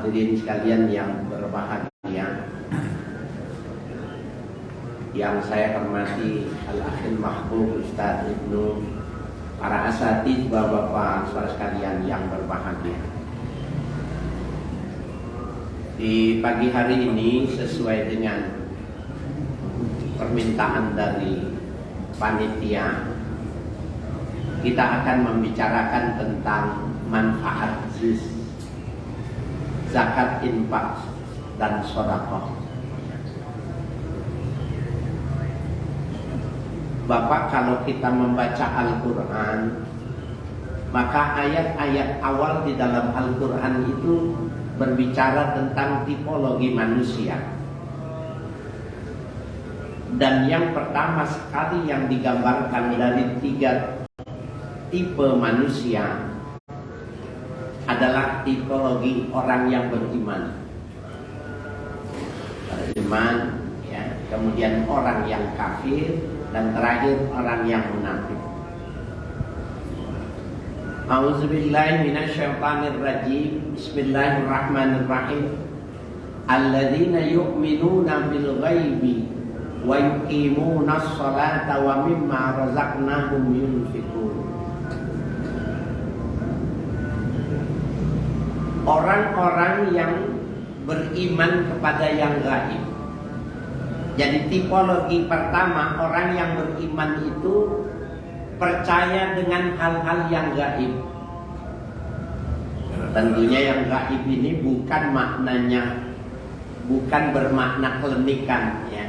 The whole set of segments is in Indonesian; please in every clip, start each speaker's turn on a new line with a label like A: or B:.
A: Hadirin sekalian yang berbahagia, yang saya hormati Al-Akhil Mahbub Ustaz Ibnu, para asatidz, bapak-bapak saudara sekalian yang berbahagia. Di pagi hari ini sesuai dengan permintaan dari panitia, kita akan membicarakan tentang manfaat zakat, infak, dan sedekah. Bapak, kalau kita membaca Al-Quran, maka ayat-ayat awal di dalam Al-Quran itu berbicara tentang tipologi manusia. Dan yang pertama sekali yang digambarkan dari 3 tipe manusia adalah tipologi orang yang beriman. Beriman, ya, kemudian orang yang kafir, dan terakhir orang yang munafik. A'udzubillahi minasyaitonirrajim. Bismillahirrahmanirrahim. Alladzina yu'minuna bil ghaibi wa yuqimunas sholata wa mimma razaqnahum yunfiqun. Orang-orang yang beriman kepada yang gaib. Jadi tipologi pertama, orang yang beriman itu percaya dengan hal-hal yang gaib. Tentunya yang gaib ini bukan maknanya, bukan bermakna kelenikan, ya.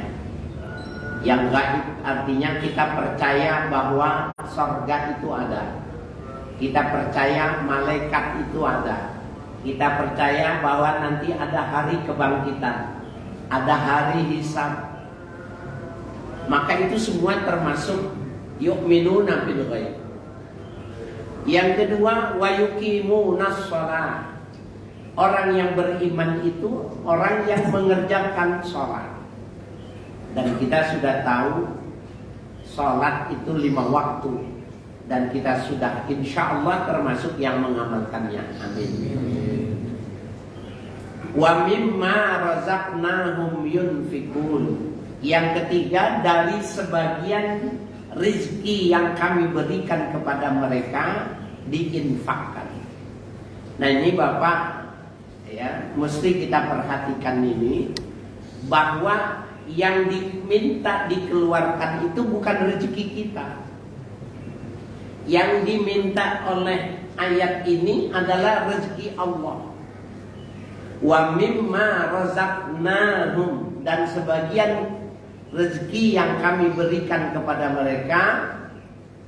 A: Yang gaib artinya kita percaya bahwa surga itu ada. Kita percaya malaikat itu ada. Kita percaya bahwa nanti ada hari kebangkitan, ada hari hisab. Maka itu semua termasuk yu'minuna bil ghaib. Yang kedua, wa yuqimunas shalah. Orang yang beriman itu orang yang mengerjakan sholat. Dan kita sudah tahu sholat itu 5 waktu. Dan kita sudah insya Allah termasuk yang mengamalkannya. Amin. Wa mimma razaqnahum yunfikun. Yang ketiga, dari sebagian rizki yang kami berikan kepada mereka diinfakkan. Nah ini Bapak, ya, mesti kita perhatikan ini, bahwa yang diminta dikeluarkan itu bukan rezeki kita. Yang diminta oleh ayat ini adalah rezeki Allah. Wa mimma razaqnahum, dan sebagian rezeki yang kami berikan kepada mereka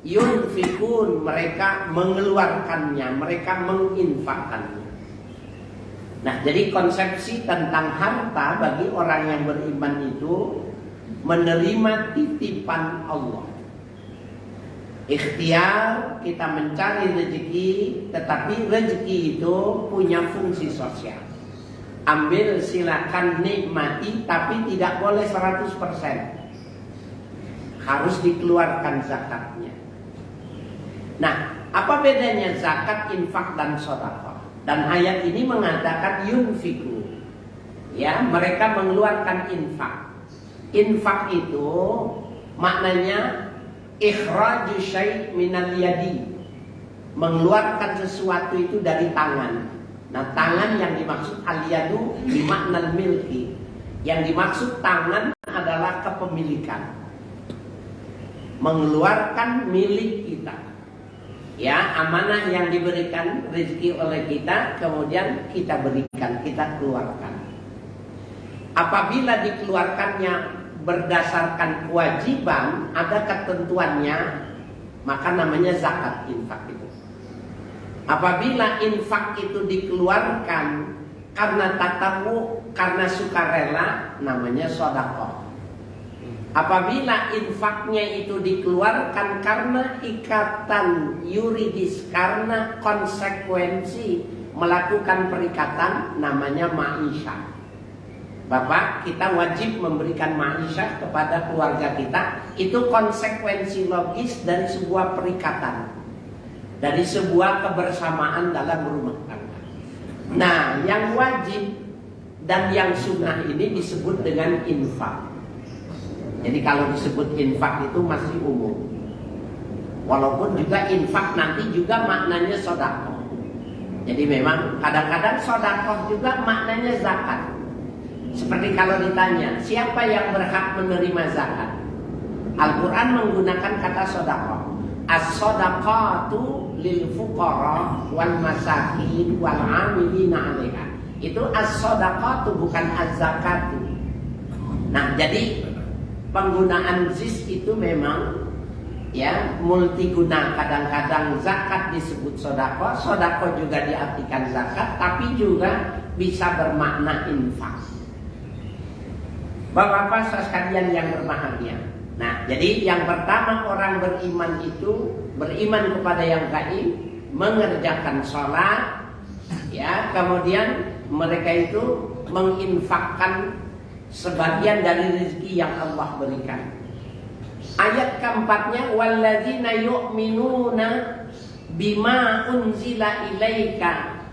A: yunfikun, mereka mengeluarkannya, mereka menginfakkannya. Nah, jadi konsepsi tentang harta bagi orang yang beriman itu menerima titipan Allah. Ikhtiar kita mencari rezeki, tetapi rezeki itu punya fungsi sosial. Ambil, silakan nikmati, tapi tidak boleh 100%. Harus dikeluarkan zakatnya. Nah, apa bedanya zakat, infak, dan sedekah? Dan ayat ini mengatakan yunfiku. Ya, mereka mengeluarkan infak. Infak itu maknanya ikhraju syai' minal yadi, mengeluarkan sesuatu itu dari tangan. Nah, tangan yang dimaksud al-yadu bimaknal milki. Yang dimaksud tangan adalah kepemilikan. Mengeluarkan milik kita. Ya, amanah yang diberikan rezeki oleh kita, kemudian kita berikan, kita keluarkan. Apabila dikeluarkannya berdasarkan kewajiban, ada ketentuannya, maka namanya zakat infak itu. Apabila infak itu dikeluarkan karena tatamu, karena sukarela, namanya sedekah. Apabila infaknya itu dikeluarkan karena ikatan yuridis, karena konsekuensi melakukan perikatan, namanya ma'isyah. Bapak, kita wajib memberikan ma'isyah kepada keluarga kita. Itu konsekuensi logis dari sebuah perikatan, dari sebuah kebersamaan dalam rumah tangga. Nah, yang wajib dan yang sunnah ini disebut dengan infak. Jadi kalau disebut infak itu masih umum. Walaupun juga infak nanti juga maknanya sedekah. Jadi memang kadang-kadang sedekah juga maknanya zakat. Seperti kalau ditanya, siapa yang berhak menerima zakat? Al-Quran menggunakan kata sedekah. As-sadaqatu lil fuqara wal masakin wal 'amilina 'alaiha. Itu as-sadaqatu bukan az-zakatu. Nah, jadi penggunaan zis itu memang ya multiguna. Kadang-kadang zakat disebut sedekah, sedekah juga diartikan zakat, tapi juga bisa bermakna infak. Bapak-bapak sekalian yang berbahagia. Nah, jadi yang pertama orang beriman itu beriman kepada yang gaib, mengerjakan sholat, ya, kemudian mereka itu menginfakkan sebagian dari rezeki yang Allah berikan. Ayat keempatnya, walladzina yu'minuna bima unzila ilaika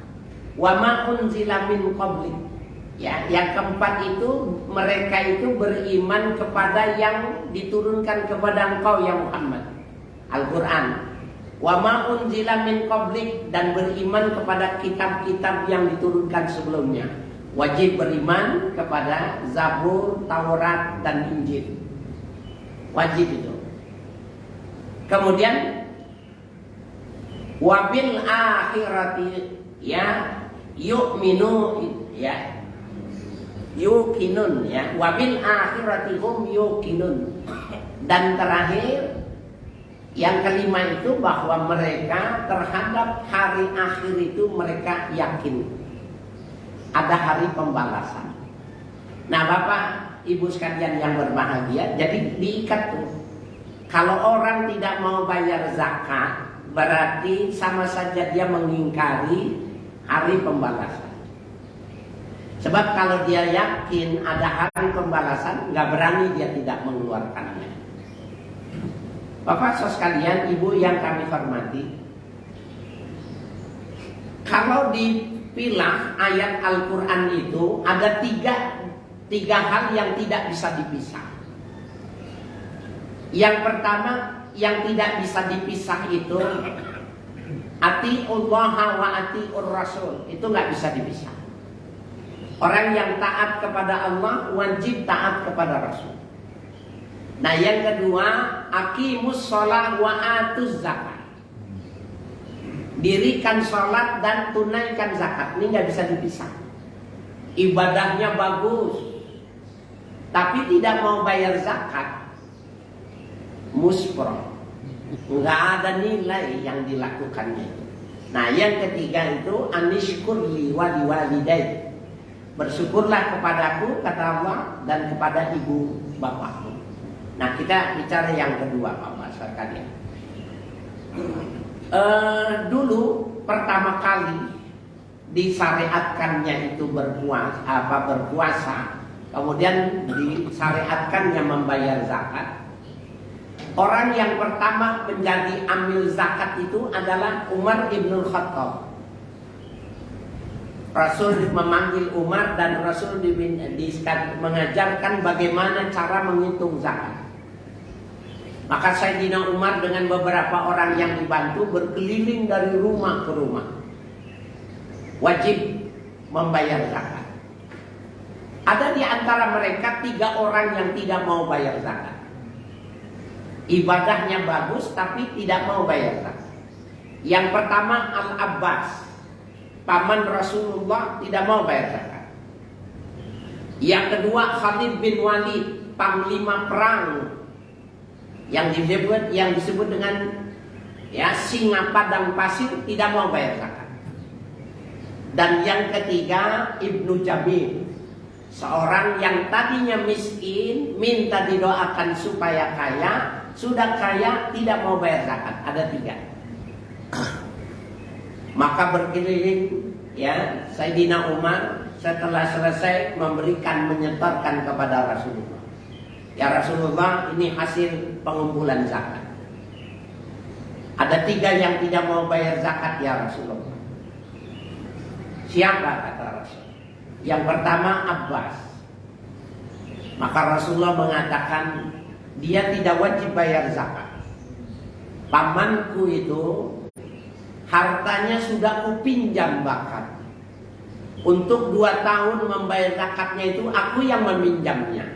A: wa ma unzila min qablik. Ya, yang keempat itu mereka itu beriman kepada yang diturunkan kepada engkau ya Muhammad, Al-Quran. Wa ma unzila min qablik, dan beriman kepada kitab-kitab yang diturunkan sebelumnya. Wajib beriman kepada Zabur, Taurat, dan Injil. Wajib itu. Kemudian wabil akhirati ya yu'minu ya yuqinun ya wabil akhirati hum yuqinun. Dan terakhir yang kelima itu bahwa mereka terhadap hari akhir itu mereka yakin ada hari pembalasan. Nah, Bapak Ibu sekalian yang berbahagia, jadi diikat tuh. Kalau orang tidak mau bayar zakat, berarti sama saja dia mengingkari hari pembalasan. Sebab kalau dia yakin ada hari pembalasan, nggak berani dia tidak mengeluarkannya. Bapak sekalian, Ibu yang kami hormati, kalau dipilah ayat Al-Quran itu ada tiga hal yang tidak bisa dipisah. Yang pertama yang tidak bisa dipisah itu atiullah wa atiur rasul, itu nggak bisa dipisah. Orang yang taat kepada Allah wajib taat kepada Rasul. Nah, yang kedua, aqimus shalah wa atuz zakat. Dirikan sholat dan tunaikan zakat. Ini nggak bisa dipisah. Ibadahnya bagus, tapi tidak mau bayar zakat, muspro, nggak ada nilai yang dilakukannya. Nah, yang ketiga itu anishkurli waliwalidayk. Bersyukurlah kepadaku, kata Allah, dan kepada ibu bapakmu. Nah, kita bicara yang kedua, Bapak sekalian. Dulu pertama kali disyariatkannya itu berpuasa, kemudian disyariatkannya membayar zakat. Orang yang pertama menjadi amil zakat itu adalah Umar ibn Khattab. Rasul memanggil Umar dan Rasul mengajarkan bagaimana cara menghitung zakat. Maka Sayyidina Umar dengan beberapa orang yang dibantu berkeliling dari rumah ke rumah. Wajib membayar zakat. Ada di antara mereka 3 orang yang tidak mau bayar zakat. Ibadahnya bagus tapi tidak mau bayar zakat. Yang pertama Al-Abbas, paman Rasulullah, tidak mau bayar zakat. Yang kedua Khalid bin Walid, panglima perang yang disebut dengan ya singa padang pasir, tidak mau bayar zakat. Dan yang ketiga Ibnu Jabir, seorang yang tadinya miskin, minta didoakan supaya kaya, sudah kaya tidak mau bayar zakat. Ada 3. Maka berkeliling ya Sayyidina Umar setelah selesai menyetorkan kepada Rasulullah. Ya Rasulullah, ini hasil pengumpulan zakat. Ada 3 yang tidak mau bayar zakat ya Rasulullah. Siapa kata Rasul? Yang pertama Abbas. Maka Rasulullah mengatakan dia tidak wajib bayar zakat. Pamanku itu hartanya sudah kupinjam bahkan. Untuk 2 tahun membayar zakatnya itu aku yang meminjamnya.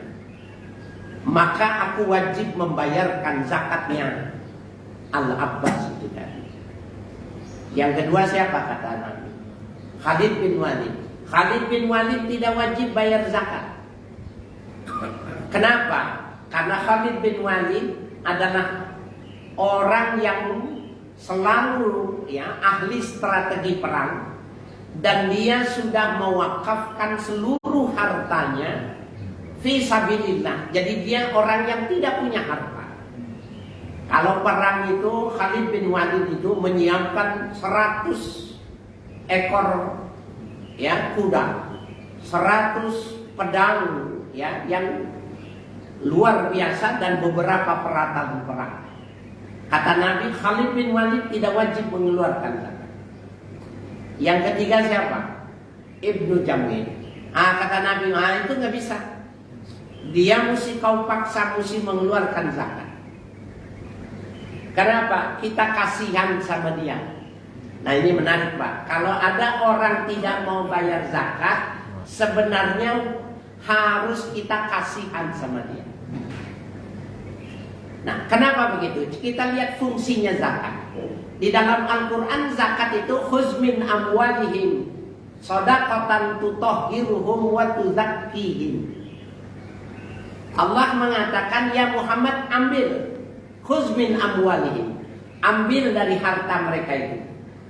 A: Maka aku wajib membayarkan zakatnya Al-Abbas itu tadi. Yang kedua siapa kata Nabi? Khalid bin Walid. Khalid bin Walid tidak wajib bayar zakat. Kenapa? Karena Khalid bin Walid adalah orang yang selalu ahli strategi perang, dan dia sudah mewakafkan seluruh hartanya fi sabilillah. Jadi dia orang yang tidak punya harta. Kalau perang itu Khalid bin Walid itu menyiapkan 100 ekor kuda, 100 pedang yang luar biasa dan beberapa peralatan perang. Kata Nabi, Khalid bin Walid tidak wajib mengeluarkan zakat. Yang ketiga siapa? Ibnu Jamil. Kata Nabi, itu nggak bisa. Dia kau paksa mengeluarkan zakat. Kenapa? Kita kasihan sama dia. Nah ini menarik Pak. Kalau ada orang tidak mau bayar zakat, sebenarnya harus kita kasihan sama dia. Nah, kenapa begitu? Kita lihat fungsinya zakat. Di dalam Al-Quran zakat itu khuz min amwalihim shadaqatan tutahhiruhum wa tuzakkihim. Allah mengatakan, ya Muhammad, ambil khuz min amwalihim, ambil dari harta mereka itu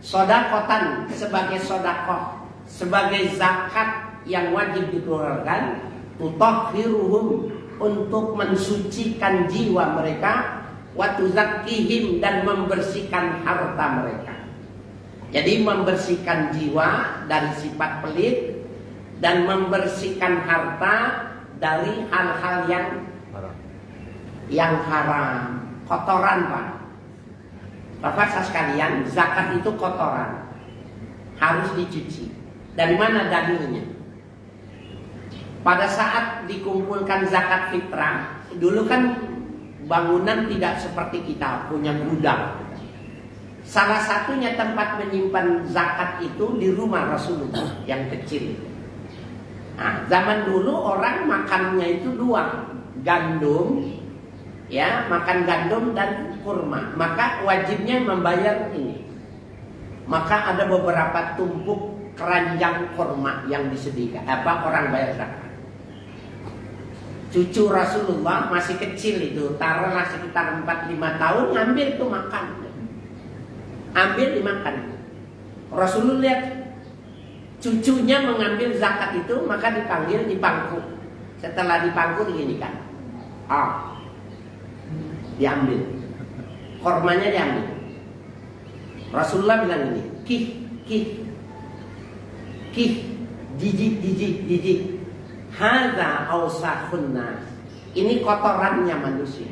A: shadaqatan, sebagai sedekah, sebagai zakat yang wajib dikeluarkan, tutahhiruhum, untuk mensucikan jiwa mereka, wa tuzakkihim, dan membersihkan harta mereka. Jadi membersihkan jiwa dari sifat pelit dan membersihkan harta dari hal-hal yang haram, kotoran Pak. Bapak sekalian, zakat itu kotoran, harus dicuci. Dari mana dalilnya? Pada saat dikumpulkan zakat fitrah, dulu kan bangunan tidak seperti kita punya gudang. Salah satunya tempat menyimpan zakat itu di rumah Rasulullah yang kecil. Nah, zaman dulu orang makannya itu 2, gandum, makan gandum dan kurma. Maka wajibnya membayar ini. Maka ada beberapa tumpuk keranjang kurma yang disediakan. Orang bayar zakat. Cucu Rasulullah masih kecil itu, taruhlah sekitar 4-5 tahun, ngambil tuh makan. Ambil dimakan. Rasulullah lihat cucunya mengambil zakat itu, maka dipanggil, dipangku. Setelah dipangku diginikan. Diambil. Kormanya diambil. Rasulullah bilang ini, kih, jijik. Hadza awsakhun nas. Ini kotorannya manusia.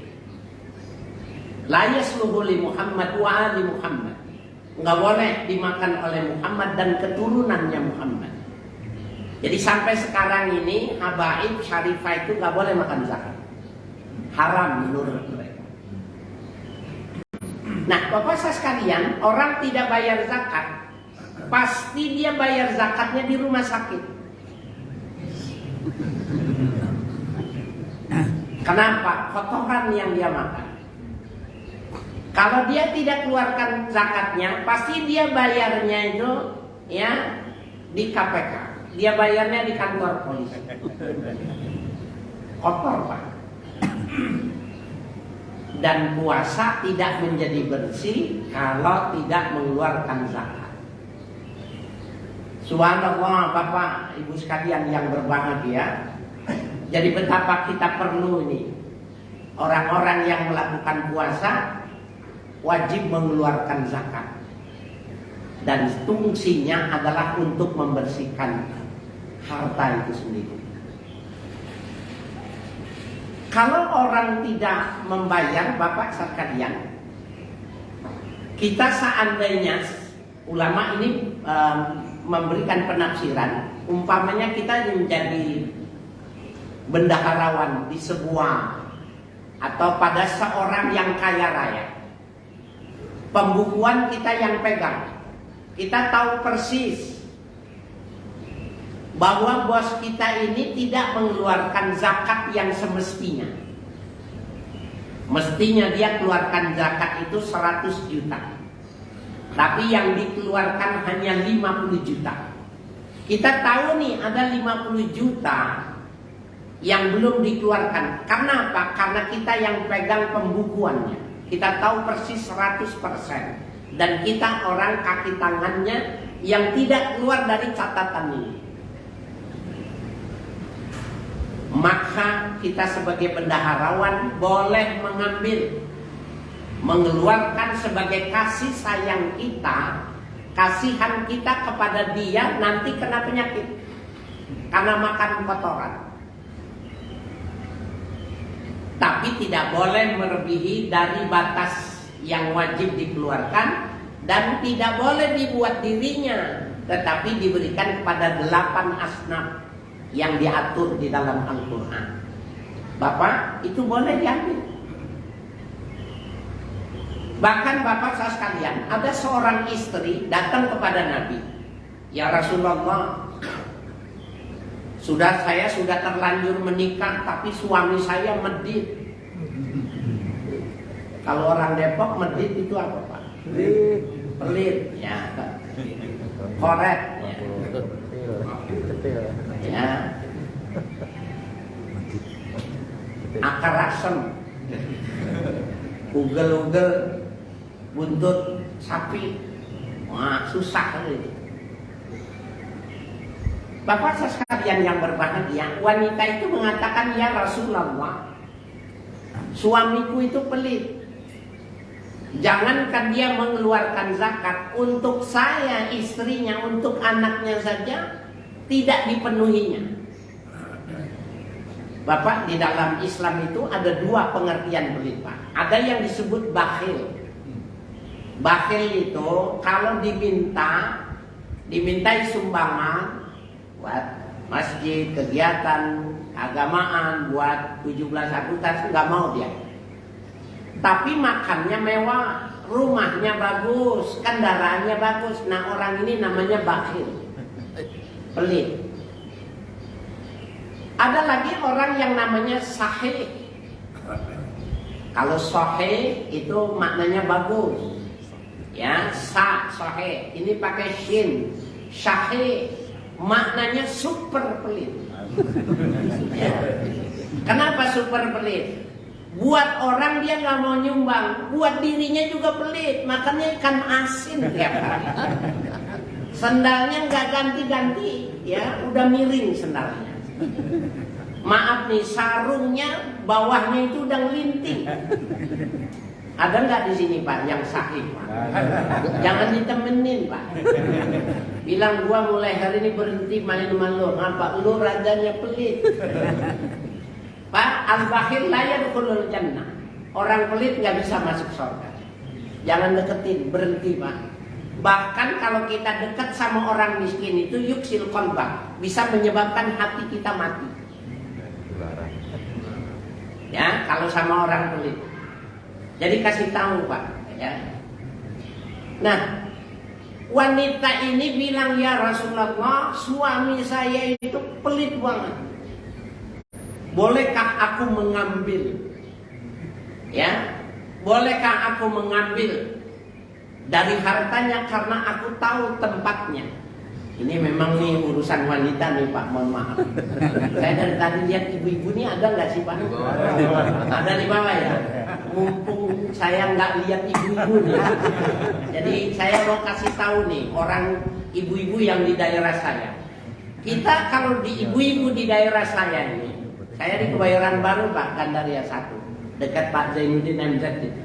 A: La yasluhu li Muhammad wa ali Muhammad. Enggak boleh dimakan oleh Muhammad dan keturunannya Muhammad. Jadi sampai sekarang ini habaib syarifah itu enggak boleh makan zakat. Haram menurut mereka. Nah, Bapak saya sekalian, orang tidak bayar zakat, pasti dia bayar zakatnya di rumah sakit. Kenapa? Kotoran yang dia makan. Kalau dia tidak keluarkan zakatnya, pasti dia bayarnya itu di KPK. Dia bayarnya di kantor polisi. Kotor Pak. Dan puasa tidak menjadi bersih kalau tidak mengeluarkan zakat. Subhanallah Bapak Ibu sekalian yang berbahagia. Jadi betapa kita perlu ini. Orang-orang yang melakukan puasa wajib mengeluarkan zakat. Dan fungsinya adalah untuk membersihkan harta itu sendiri. Kalau orang tidak membayar, Bapak sekalian, kita seandainya ulama ini memberikan penafsiran, umpamanya kita menjadi bendaharawan di sebuah atau pada seorang yang kaya raya. Pembukuan kita yang pegang. Kita tahu persis bahwa bos kita ini tidak mengeluarkan zakat yang semestinya. Mestinya dia keluarkan zakat itu 100 juta. Tapi yang dikeluarkan hanya 50 juta. Kita tahu nih ada 50 juta yang belum dikeluarkan. Karena apa? Karena kita yang pegang pembukuannya. Kita tahu persis 100%. Dan kita orang kaki tangannya yang tidak keluar dari catatan ini. Maka kita sebagai bendaharawan boleh mengeluarkan sebagai kasih sayang kita, kasihan kita kepada dia nanti kena penyakit karena makan kotoran. Tapi tidak boleh melebihi dari batas yang wajib dikeluarkan dan tidak boleh dibuat dirinya, tetapi diberikan kepada 8 asnaf yang diatur di dalam Al-Quran. Bapak, itu boleh diambil. Bahkan bapak saya sekalian, ada seorang istri datang kepada Nabi. Ya Rasulullah, saya sudah terlanjur menikah, tapi suami saya medit. Kalau orang Depok medit itu apa Pak? Pelit. Ya. Korek. Ya. Ya. Akar asem. Ugel-ugel buntut sapi. Wah, susah kali. Bapak sekalian yang berbahagia, wanita itu mengatakan, ya Rasulullah, suamiku itu pelit. Jangankan dia mengeluarkan zakat, untuk saya istrinya, untuk anaknya saja tidak dipenuhinya. Bapak, di dalam Islam itu ada 2 pengertian pelit, Pak. Ada yang disebut bakhil. Bakhil itu kalau dimintai sumbangan buat masjid, kegiatan agamaan, buat 17 Agustus, nggak mau dia. Tapi makannya mewah, rumahnya bagus, kendaraannya bagus. Nah, orang ini namanya bakhil, pelit. Ada lagi orang yang namanya sahih. Kalau sahih itu maknanya bagus. Ya, sahih. Ini pakai shin. Sahih maknanya super pelit. Ya. Kenapa super pelit? Buat orang dia nggak mau nyumbang, buat dirinya juga pelit. Makannya ikan asin tiap hari. Sendalnya nggak ganti-ganti, ya udah miring sendalnya. Maaf nih, sarungnya bawahnya itu udah ngelinting. Ada nggak di sini Pak yang sahih Pak? Jangan ditemenin Pak. Bilang gua mulai hari ini berhenti main sama lu. Ngapa? Lu rajanya pelit. Pak, al-bakhil la yadkhulul jannah. Orang pelit nggak bisa masuk surga. Jangan deketin, berhenti Pak. Bahkan kalau kita dekat sama orang miskin itu yuksil qalbah, bisa menyebabkan hati kita mati. Ya, kalau sama orang pelit. Jadi kasih tahu Pak, ya. Nah, wanita ini bilang, ya Rasulullah, suami saya itu pelit banget. Bolehkah aku mengambil? Ya, bolehkah aku mengambil dari hartanya karena aku tahu tempatnya? Ini memang nih urusan wanita nih Pak, mohon maaf. Saya dari tadi lihat ibu-ibu ini ada nggak sih Pak? Ada di bawah ya. Mumpung saya nggak lihat ibu-ibu nih, jadi saya mau kasih tahu nih orang ibu-ibu yang di daerah saya. Kita kalau di ibu-ibu di daerah saya ini, saya di Kebayoran Baru Pak, Gandaria 1, dekat Pak Zainuddin MZ itu.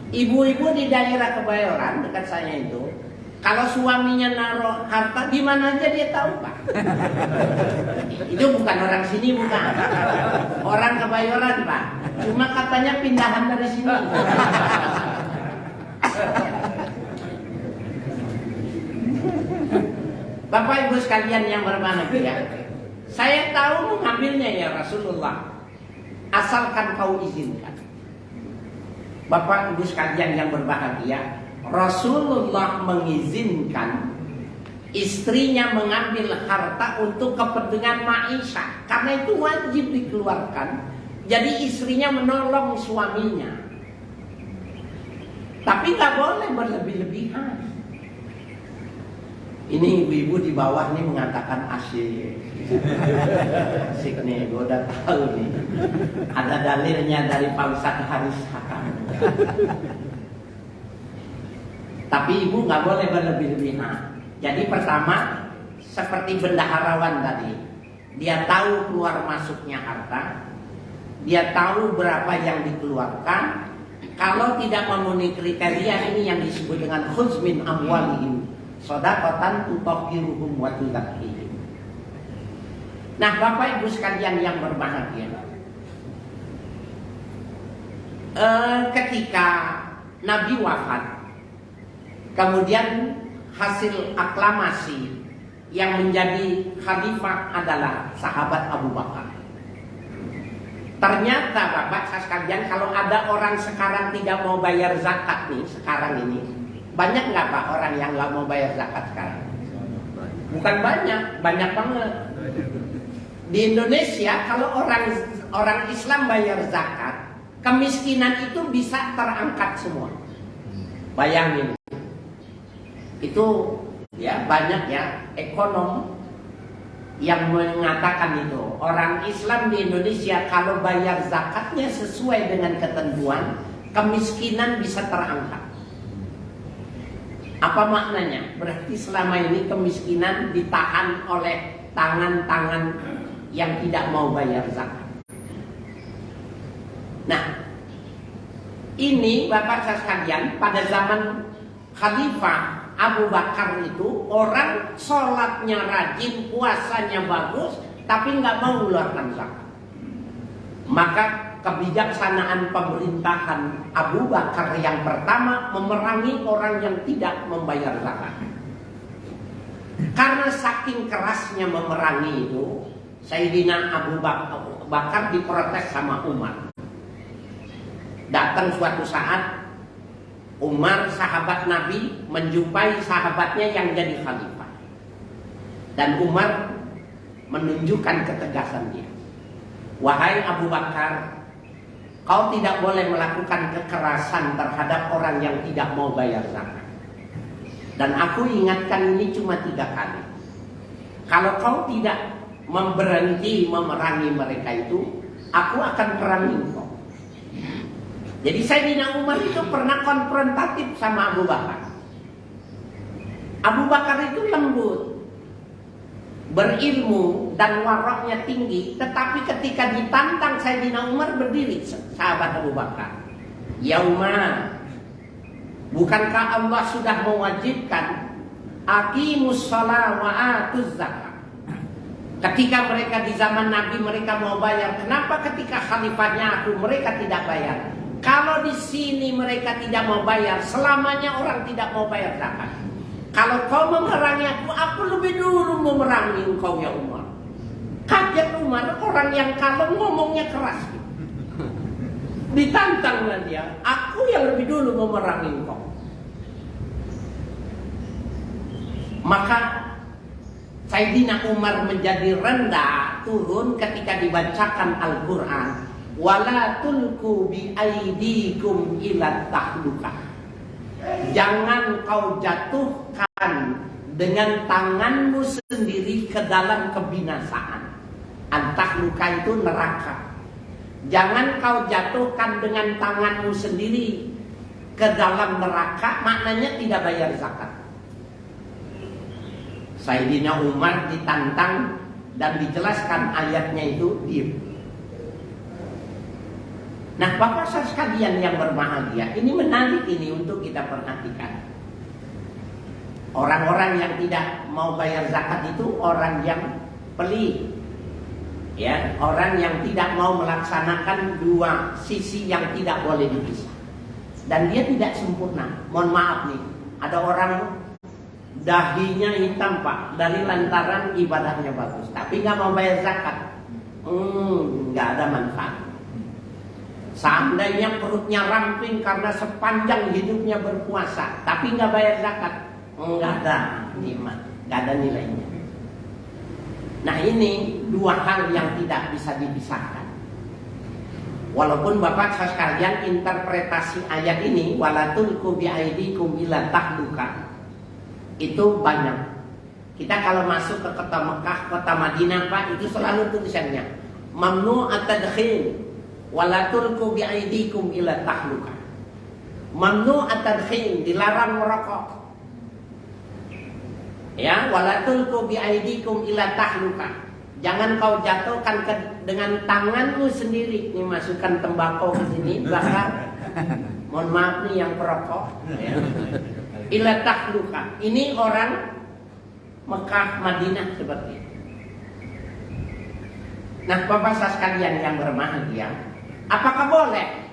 A: Ibu-ibu di daerah Kebayoran dekat saya itu, kalau suaminya naruh harta di mana aja dia tahu Pak. Itu bukan orang sini, bukan. Orang Kebayoran Pak. Cuma katanya pindahan dari sini. Bapak Ibu sekalian yang berbahagia, saya tahu mengambilnya ya Rasulullah, asalkan kau izinkan. Bapak Ibu sekalian yang berbahagia, Rasulullah mengizinkan istrinya mengambil harta untuk kepentingan ma'isyah, karena itu wajib dikeluarkan. Jadi istrinya menolong suaminya, tapi nggak boleh berlebih-lebihan. Ini ibu-ibu di bawah nih mengatakan asyik. Asyik nih, gue udah tahu nih. Ada dalilnya dari Pak Ustadz Haris Hakam. Tapi ibu nggak boleh berlebih-lebihan. Jadi pertama, seperti bendaharawan tadi, dia tahu keluar masuknya harta, dia tahu berapa yang dikeluarkan. Kalau tidak memenuhi kriteria ini yang disebut dengan khudz min amwalihim shadaqatan tutahhiruhum wa tuzakkihim. Nah, Bapak Ibu sekalian yang berbahagia, ketika Nabi wafat, kemudian hasil aklamasi yang menjadi khalifah adalah sahabat Abu Bakar. Ternyata Bapak sekalian, kalau ada orang sekarang tidak mau bayar zakat nih, sekarang ini banyak nggak Pak orang yang nggak mau bayar zakat sekarang? Bukan banyak, banyak banget. Di Indonesia kalau orang Islam bayar zakat, kemiskinan itu bisa terangkat semua. Bayangin, itu ya banyak ya ekonom yang mengatakan itu orang Islam di Indonesia kalau bayar zakatnya sesuai dengan ketentuan, kemiskinan bisa terangkat. Apa maknanya? Berarti selama ini kemiskinan ditahan oleh tangan-tangan yang tidak mau bayar zakat. Nah, ini Bapak sekalian, pada zaman Khalifah Abu Bakar itu orang sholatnya rajin, puasanya bagus, tapi nggak mau mengeluarkan zakat. Maka kebijaksanaan pemerintahan Abu Bakar yang pertama memerangi orang yang tidak membayar zakat. Karena saking kerasnya memerangi itu, Sayyidina Abu Bakar diprotes sama Umar. Datang suatu saat, Umar sahabat Nabi menjumpai sahabatnya yang jadi khalifah. Dan Umar menunjukkan ketegasan dia. Wahai Abu Bakar, kau tidak boleh melakukan kekerasan terhadap orang yang tidak mau bayar zakat. Dan aku ingatkan ini cuma 3 kali. Kalau kau tidak berhenti memerangi mereka itu, aku akan perangi kau. Jadi Sayyidina Umar itu pernah konfrontatif sama Abu Bakar. Abu Bakar itu lembut, berilmu dan waraknya tinggi, tetapi ketika ditantang Sayyidina Umar berdiri, sahabat Abu Bakar. Ya Umar, bukankah Allah sudah mewajibkan aqimus shalah wa atuz zakat? Ketika mereka di zaman Nabi mereka mau bayar, kenapa ketika khalifahnya aku mereka tidak bayar? Kalau di sini mereka tidak mau bayar, selamanya orang tidak mau bayar zakat. Kalau kau memerangi aku lebih dulu memerangi engkau ya Umar. Kaget Umar, orang yang kalem ngomongnya keras. Ditantanglah dia, aku yang lebih dulu memerangi engkau. Maka Sayyidina Umar menjadi rendah turun ketika dibacakan Al-Quran. Wala tulku bi aidikum ila tahlukah. Jangan kau jatuhkan dengan tanganmu sendiri ke dalam kebinasaan. Antahluka itu neraka. Jangan kau jatuhkan dengan tanganmu sendiri ke dalam neraka, maknanya tidak bayar zakat. Sayyidina Umar ditantang dan dijelaskan ayatnya itu diam. Nah, Bapak sekalian yang berbahagia, ini menarik ini untuk kita perhatikan. Orang-orang yang tidak mau bayar zakat itu orang yang pelit. Ya, orang yang tidak mau melaksanakan 2 sisi yang tidak boleh dipisah. Dan dia tidak sempurna. Mohon maaf nih, ada orang dahinya hitam Pak, dari lantaran ibadahnya bagus, tapi nggak mau bayar zakat, nggak ada manfaat. Seandainya perutnya ramping karena sepanjang hidupnya berpuasa, tapi nggak bayar zakat, nggak ada nikmat, nggak ada nilainya. Nah ini dua hal yang tidak bisa dipisahkan. Walaupun Bapak sekalian interpretasi ayat ini wala tulqu biaidikum ila tahluka itu banyak. Kita kalau masuk ke kota Mekah, kota Madinah Pak, itu selalu tulisannya mamnu at-tadkhil wala tulqu biaidikum ila tahluka. Mamnu at-tadkhil, dilarang merokok. Ya, wala tulqu biaidikum ila tahluka. Jangan kau jatuhkan dengan tanganmu sendiri. Ini masukkan tembakau ke sini, bakar. Mohon maaf nih yang perokok. Ya. Ila tahluka. Ini orang Mekah, Madinah seperti itu. Nah, Bapak sekalian yang berbahagia, apakah boleh?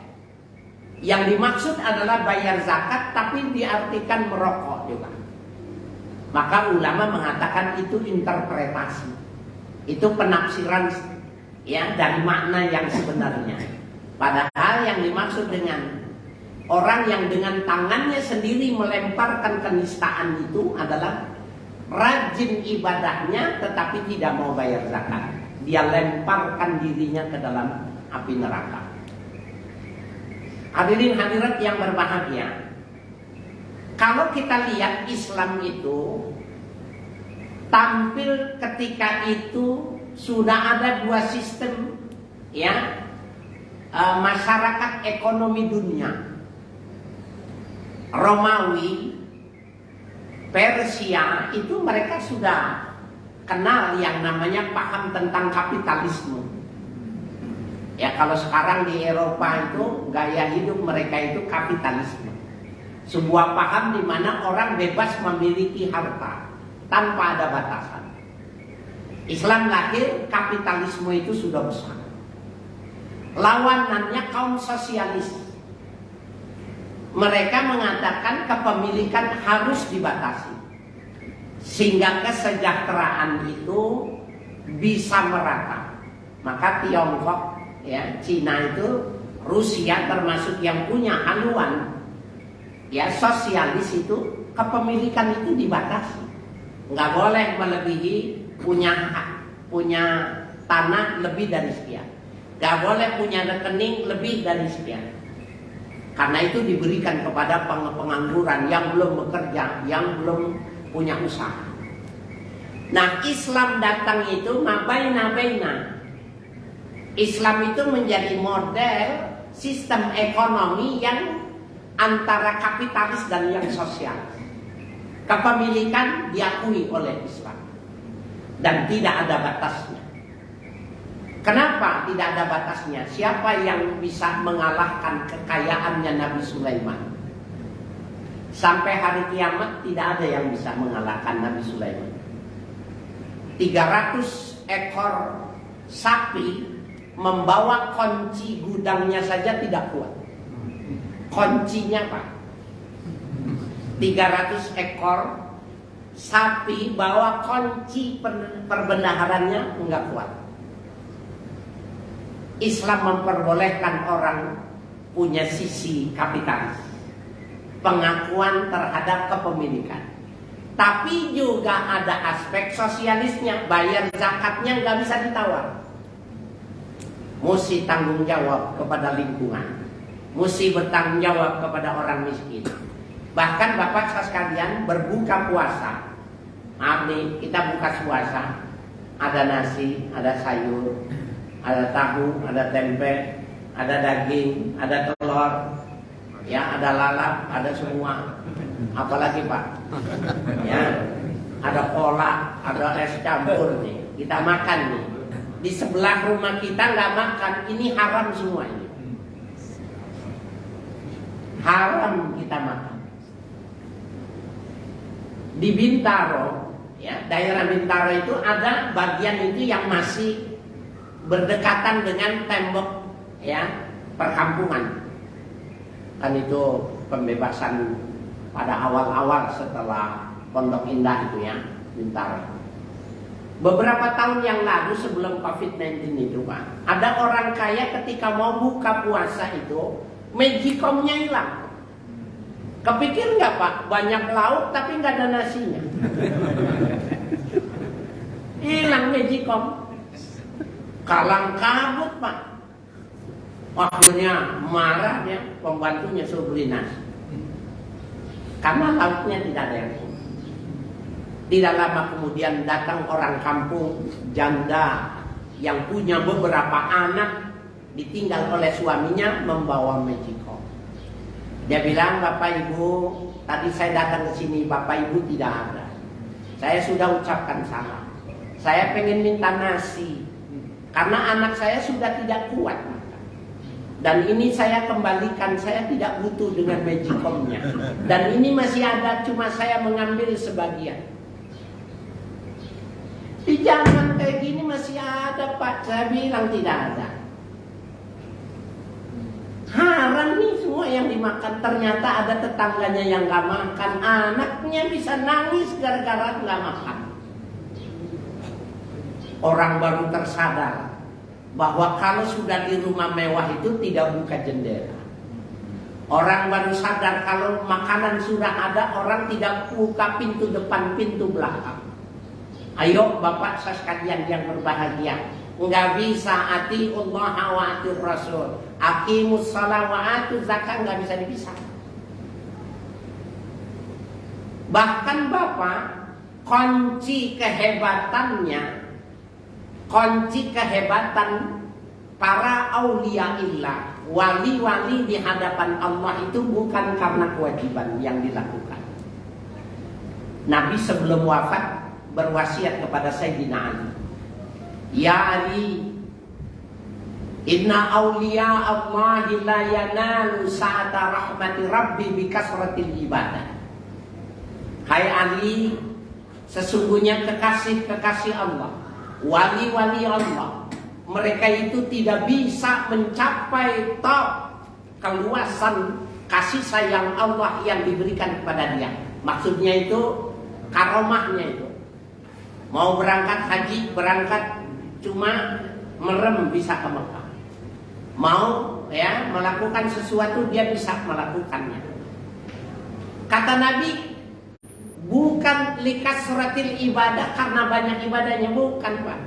A: Yang dimaksud adalah bayar zakat, tapi diartikan merokok juga. Maka ulama mengatakan itu interpretasi. Itu penafsiran ya dari makna yang sebenarnya. Padahal yang dimaksud dengan orang yang dengan tangannya sendiri melemparkan kenistaan itu adalah rajin ibadahnya tetapi tidak mau bayar zakat. Dia lemparkan dirinya ke dalam api neraka. Hadirin hadirat yang berbahagia, kalau kita lihat Islam itu tampil ketika itu sudah ada dua sistem ya masyarakat ekonomi dunia, Romawi, Persia, itu mereka sudah kenal yang namanya paham tentang kapitalisme. Ya kalau sekarang di Eropa itu gaya hidup mereka itu kapitalisme, sebuah paham di mana orang bebas memiliki harta tanpa ada batasan. Islam lahir, kapitalisme itu sudah besar. Lawanannya kaum sosialis. Mereka mengatakan kepemilikan harus dibatasi, sehingga kesejahteraan itu bisa merata. Maka Tiongkok, ya, Cina itu, Rusia termasuk yang punya haluan, ya sosialis itu, kepemilikan itu dibatasi. Nggak boleh melebihi punya tanah lebih dari sekian. Nggak boleh punya rekening lebih dari sekian. Karena itu diberikan kepada pengangguran yang belum bekerja, yang belum punya usaha. Nah, Islam datang itu mabaina-baina. Islam itu menjadi model sistem ekonomi yang antara kapitalis dan yang sosial. Kepemilikan diakui oleh Islam dan tidak ada batasnya. Kenapa tidak ada batasnya? Siapa yang bisa mengalahkan kekayaannya Nabi Sulaiman? Sampai hari kiamat tidak ada yang bisa mengalahkan Nabi Sulaiman. 300 ekor sapi membawa kunci gudangnya saja tidak kuat. Kuncinya Pak, 300 ekor sapi bawa kunci perbendaharannya enggak kuat. Islam memperbolehkan orang punya sisi kapitalis, pengakuan terhadap kepemilikan. Tapi juga ada aspek sosialisnya, bayar zakatnya nggak bisa ditawar. Mesti tanggung jawab kepada lingkungan, mesti bertanggung jawab kepada orang miskin. Bahkan Bapak sekalian berbuka puasa, maaf nih, kita buka puasa, ada nasi, ada sayur, ada tahu, ada tempe, ada daging, ada telur, ya ada lalap, ada semua. Apalagi Pak, ya ada kolak, ada es campur nih, kita makan nih. Di sebelah rumah kita nggak makan, ini haram semua ini. Haram kita makan. Di Bintaro, ya daerah Bintaro itu ada bagian itu yang masih berdekatan dengan tembok, ya perkampungan. Kan itu pembebasan pada awal-awal setelah Pondok Indah itu ya, Bintaro. Beberapa tahun yang lalu sebelum COVID-19 itu Pak, ada orang kaya ketika mau buka puasa itu, magicomnya hilang. Kepikir nggak Pak, banyak lauk tapi nggak ada nasinya. Hilang magicom. Kalang kabut Pak. Akhirnya marah ya, pembantunya suruh beli nasi. Karena lauknya tidak ada yang punya. Tidak lama kemudian datang orang kampung janda yang punya beberapa anak, ditinggal oleh suaminya, membawa magicom. Dia bilang, Bapak Ibu, tadi saya datang ke sini, Bapak Ibu tidak ada. Saya sudah ucapkan salah. Saya pengen minta nasi karena anak saya sudah tidak kuat. Dan ini saya kembalikan, saya tidak butuh dengan magicomnya. Dan ini masih ada, cuma saya mengambil sebagian. Di zaman kayak gini masih ada Pak, saya bilang tidak ada. Haram nih semua yang dimakan. Ternyata ada tetangganya yang gak makan, anaknya bisa nangis gara-gara gak makan. Orang baru tersadar bahwa kalau sudah di rumah mewah itu tidak buka jendela. Orang baru sadar kalau makanan sudah ada, orang tidak buka pintu depan, pintu belakang. Ayo Bapak sekalian yang berbahagia, nggak bisa ati Allah wa ati Rasul, aqimus shalah wa atu zakat, nggak bisa dipisah. Bahkan Bapak, kunci kehebatan para auliaillah, wali-wali di hadapan Allah itu bukan karena kewajiban yang dilakukan. Nabi sebelum wafat berwasiat kepada Sayyidina Ali, Ya Ali, inna awliya Allahi la yanalu sa'ata rahmati rabbi bikasratil ibadah. Hai Ali, sesungguhnya kekasih-kekasih Allah, wali-wali Allah, mereka itu tidak bisa mencapai top keluasan kasih sayang Allah yang diberikan kepada dia. Maksudnya itu karomahnya itu. Mau berangkat haji, berangkat cuma merem bisa ke Mekah. Mau ya melakukan sesuatu dia bisa melakukannya. Kata Nabi, bukan likasratil ibadah karena banyak ibadahnya, bukan Pak.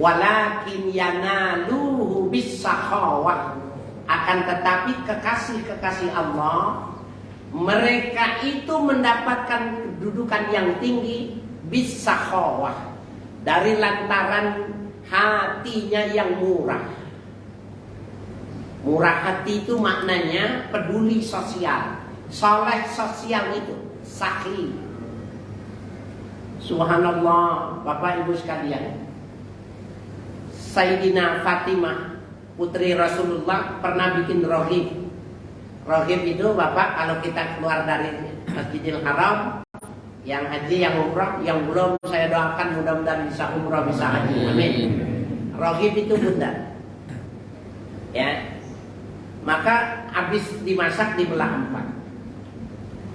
A: Walakin yanaluhu bisakhawah. Akan tetapi kekasih-kekasih Allah, mereka itu mendapatkan kedudukan yang tinggi bisakhawah, dari lantaran hatinya yang murah. Murah hati itu maknanya peduli sosial, soleh sosial itu, sakhi. Subhanallah, Bapak Ibu sekalian, Sayyidina Fatimah putri Rasulullah pernah bikin rohib. Rohib itu Bapak, kalau kita keluar dari Masjidil Haram, yang haji, yang umrah, yang belum saya doakan mudah-mudahan bisa umrah, bisa haji, amin. Rohib itu bunda, ya. Maka habis dimasak dibelah empat.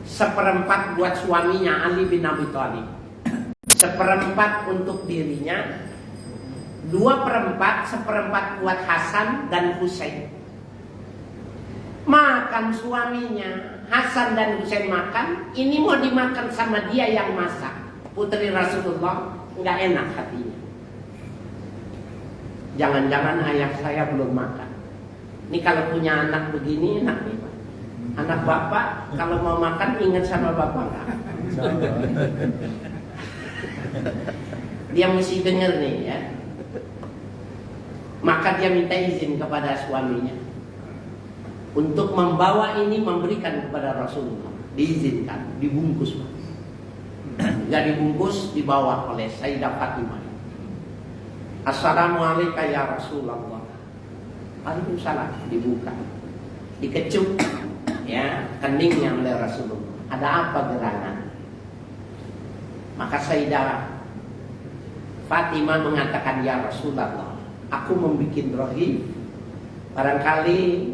A: Seperempat buat suaminya Ali bin Abi Thalib, seperempat untuk dirinya, 2/4, seperempat buat Hasan dan Husain. Makan suaminya, Hasan dan Husain makan, ini mau dimakan sama dia yang masak, putri Rasulullah, nggak enak hatinya. Jangan-jangan ayah saya belum makan. Ini kalau punya anak begini enak nih Pak. Anak bapak kalau mau makan ingat sama bapak nggak? Dia mesti dengar nih ya. Maka dia minta izin kepada suaminya untuk membawa ini, memberikan kepada Rasulullah. Diizinkan, dibungkus. Gak dibungkus, dibawa oleh Sayyidah Fatimah. Assalamualaikum ya Rasulullah. Waalaikumsalam. Dibuka, dikecup ya keningnya oleh Rasulullah. Ada apa gerangan? Maka Sayyidah Fatimah mengatakan, ya Rasulullah, aku membuat rohib, barangkali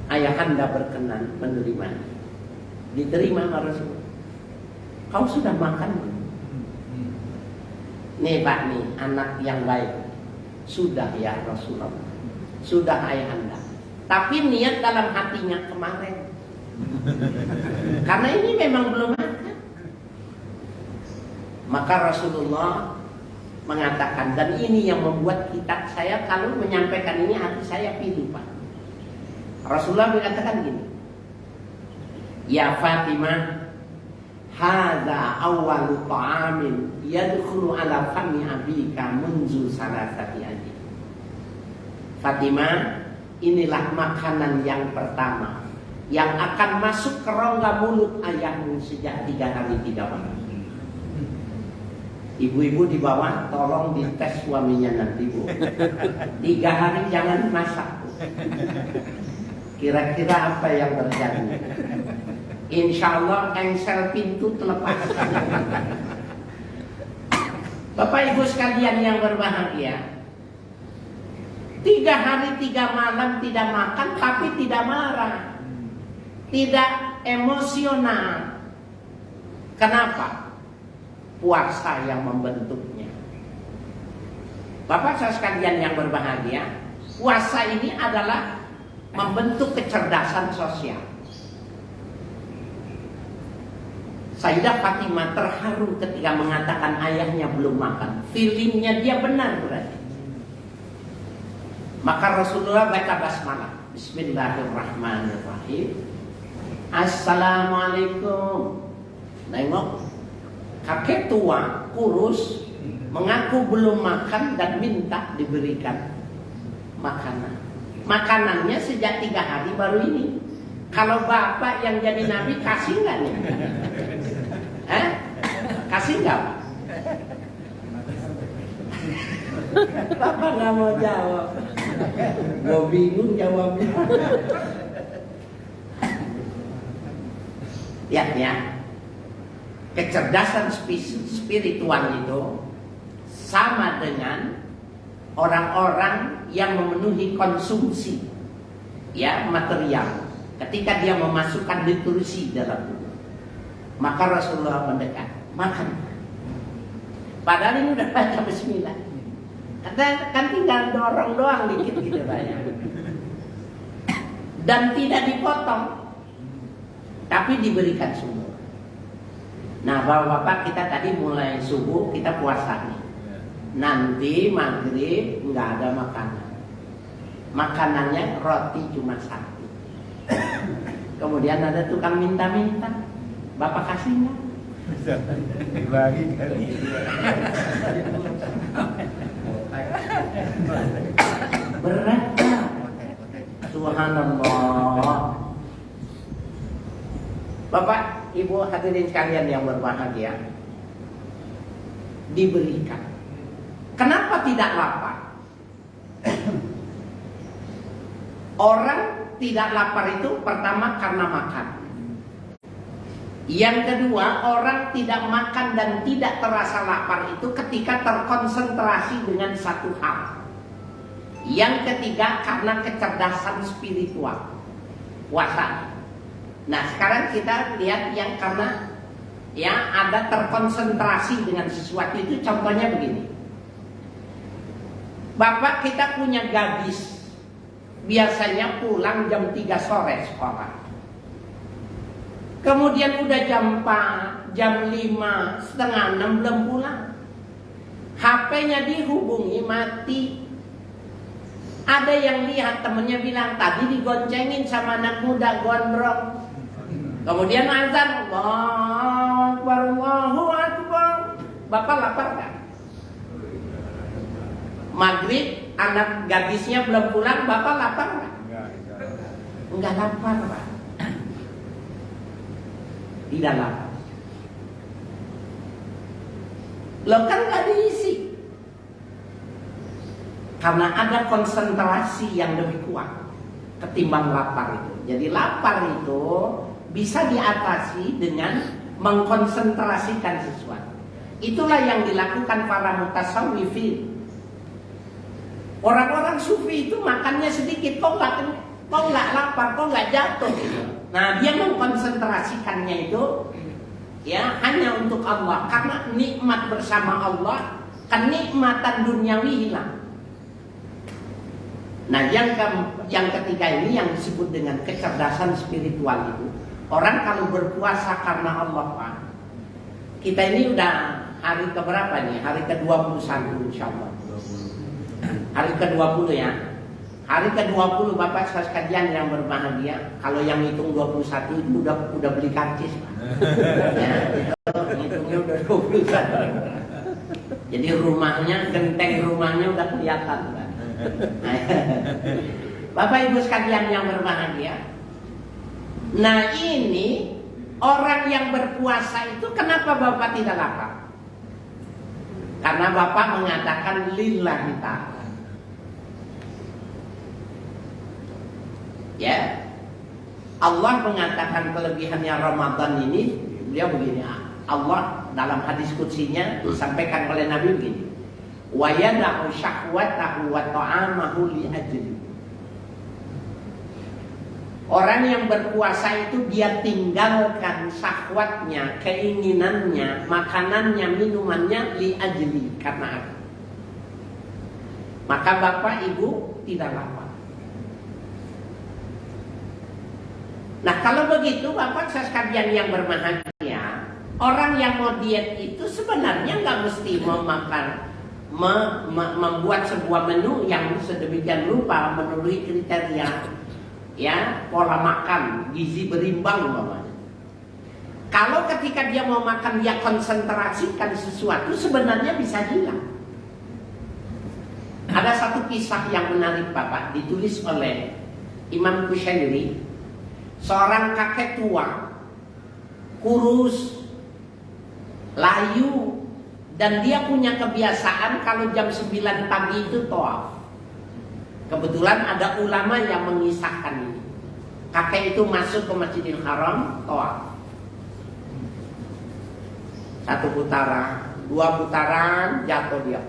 A: ayahanda berkenan menerimanya. Diterima sama Rasulullah. Kau sudah makan belum? Nih Pak nih, anak yang baik. Sudah ya Rasulullah. Sudah ayahanda. Tapi niat dalam hatinya kemarin. Karena ini memang belum makan. Maka Rasulullah mengatakan, dan ini yang membuat saya kalau menyampaikan ini hati saya pilu Pak. Rasulullah mengatakan gini, ya Fatimah, hadza awwalu ta'amin yadkhulu ala fami abika munzu salasati aji. Fatimah, inilah makanan yang pertama yang akan masuk ke rongga mulut ayahmu sejak 3 hari 3 malam. Ibu-ibu di bawah tolong dites suaminya nanti Bu. 3 hari jangan masak. Kira-kira apa yang terjadi? Insya Allah engsel pintu terlepas. Bapak Ibu sekalian yang berbahagia, 3 hari 3 malam tidak makan tapi tidak marah, tidak emosional. Kenapa? Puasa yang membentuknya. Bapak saya sekalian yang berbahagia, puasa ini adalah membentuk kecerdasan sosial. Sayyidah Fatimah terharu ketika mengatakan ayahnya belum makan. Feelingnya dia benar berarti. Maka Rasulullah baca basmalah. Bismillahirrahmanirrahim. Assalamualaikum. Nengok kakek tua kurus mengaku belum makan dan minta diberikan makanan. Makanannya sejak 3 hari baru ini. Kalau bapak yang jadi nabi kasih nggak nih? Kasih nggak? Bapak nggak mau jawab. Gue bingung jawabnya. Ya. Kecerdasan spiritual itu sama dengan orang-orang yang memenuhi konsumsi ya material. Ketika dia memasukkan nutrisi dalam tubuh, maka Rasulullah mendekat, makan. Padahal ini udah baca bismillah. Kan tinggal dorong doang dikit gitu banyak. Dan tidak dipotong, tapi diberikan sumur. Nah, bapak-bapak kita tadi mulai subuh kita puasa nih. Nanti maghrib nggak ada makanan. Makanannya roti cuma 1. Kemudian ada tukang minta-minta. Bapak kasih nggak?
B: Dibagi kali.
A: Berat kan? Subhanallah. Bapak, Ibu hadirin sekalian yang berbahagia, diberikan. Kenapa tidak lapar? Orang tidak lapar itu pertama karena makan. Yang kedua, orang tidak makan dan tidak terasa lapar itu ketika terkonsentrasi dengan satu hal. Yang ketiga, karena kecerdasan spiritual, puasa. Nah, sekarang kita lihat yang karena ya ada terkonsentrasi dengan sesuatu itu. Contohnya begini. Bapak kita punya gadis, biasanya pulang jam 3 sore sekolah. Kemudian udah jam 4, jam 5, setengah 6 belum pulang. HP-nya dihubungi mati. Ada yang lihat temennya bilang tadi digoncengin sama anak muda gondrong. Kemudian azan, Allahu Akbar, Allahu Akbar. Bapak lapar kan? Maghrib anak gadisnya belum pulang, bapak lapar kan? Enggak lapar Pak. Tidak lapar. Loh kan nggak diisi. Karena ada konsentrasi yang lebih kuat ketimbang lapar itu. Jadi lapar itu bisa diatasi dengan mengkonsentrasikan sesuatu. Itulah yang dilakukan para mutasawwifin. Orang-orang sufi itu makannya sedikit, kok nggak lapar, kok nggak jatuh gitu. Nah, dia mengkonsentrasikannya itu ya hanya untuk Allah, karena nikmat bersama Allah, kenikmatan duniawi hilang. Nah, yang ketiga ini yang disebut dengan kecerdasan spiritual itu, orang kalau berpuasa karena Allah, Pak. Kita ini udah hari keberapa nih? Hari ke-21 insyaallah. Hari ke-20 ya. Hari ke-20 Bapak sekalian yang berbahagia, kalau yang hitung 21 itu udah beli karcis, Pak. Ya, hitungnya udah 21. Jadi rumahnya, genteng rumahnya udah kelihatan, Pak. Bapak Ibu sekalian yang berbahagia. Nah, ini orang yang berpuasa itu kenapa Bapak tidak lapar? Karena Bapak mengatakan lillahi ta'ala. Ya, Allah mengatakan kelebihannya Ramadan ini, beliau begini, Allah dalam hadis qudsinya disampaikan oleh Nabi begini, wa yada'u syahwatahu wa ta'amahu li ajli. Orang yang berpuasa itu dia tinggalkan syahwatnya, keinginannya, makanannya, minumannya li ajli, karena aku. Maka Bapak Ibu tidak lapar. Nah, kalau begitu Bapak sekalian yang berbahagia, orang yang mau diet itu sebenarnya nggak mesti mau makan, membuat sebuah menu yang sedemikian rupa memenuhi kriteria ya pola makan gizi berimbang umpamanya. Kalau ketika dia mau makan dia konsentrasikan sesuatu, sebenarnya bisa hilang. Ada satu kisah yang menarik Bapak, ditulis oleh Imam Kusyairi. Seorang kakek tua, kurus, layu, dan dia punya kebiasaan kalau jam 9 pagi itu tawaf. Kebetulan ada ulama yang mengisahkan ini. Kakek itu masuk ke Masjidil Haram, tawaf. 1 putaran, 2 putaran, jatuh dia.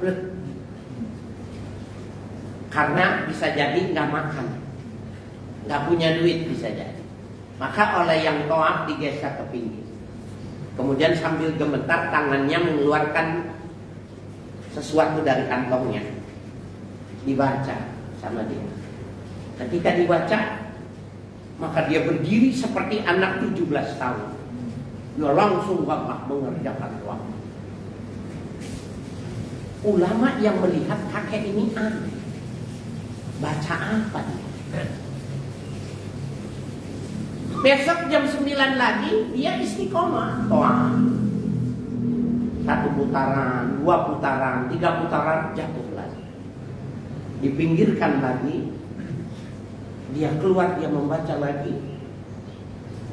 A: Karena bisa jadi nggak makan, nggak punya duit bisa jadi. Maka oleh yang tawaf digeser ke pinggir. Kemudian sambil gemetar tangannya mengeluarkan sesuatu dari kantongnya. Dibaca sama dia. Ketika dibaca, maka dia berdiri seperti anak 17 tahun. Dia langsung gagah mengerjakan tawaf. Ulama yang melihat kakek ini aneh. Baca apa dia? Besok jam 9 lagi dia istiqomah tawaf. 1 putaran, 2 putaran, 3 putaran, jatuh lagi. Dipinggirkan lagi. Dia keluar, dia membaca lagi.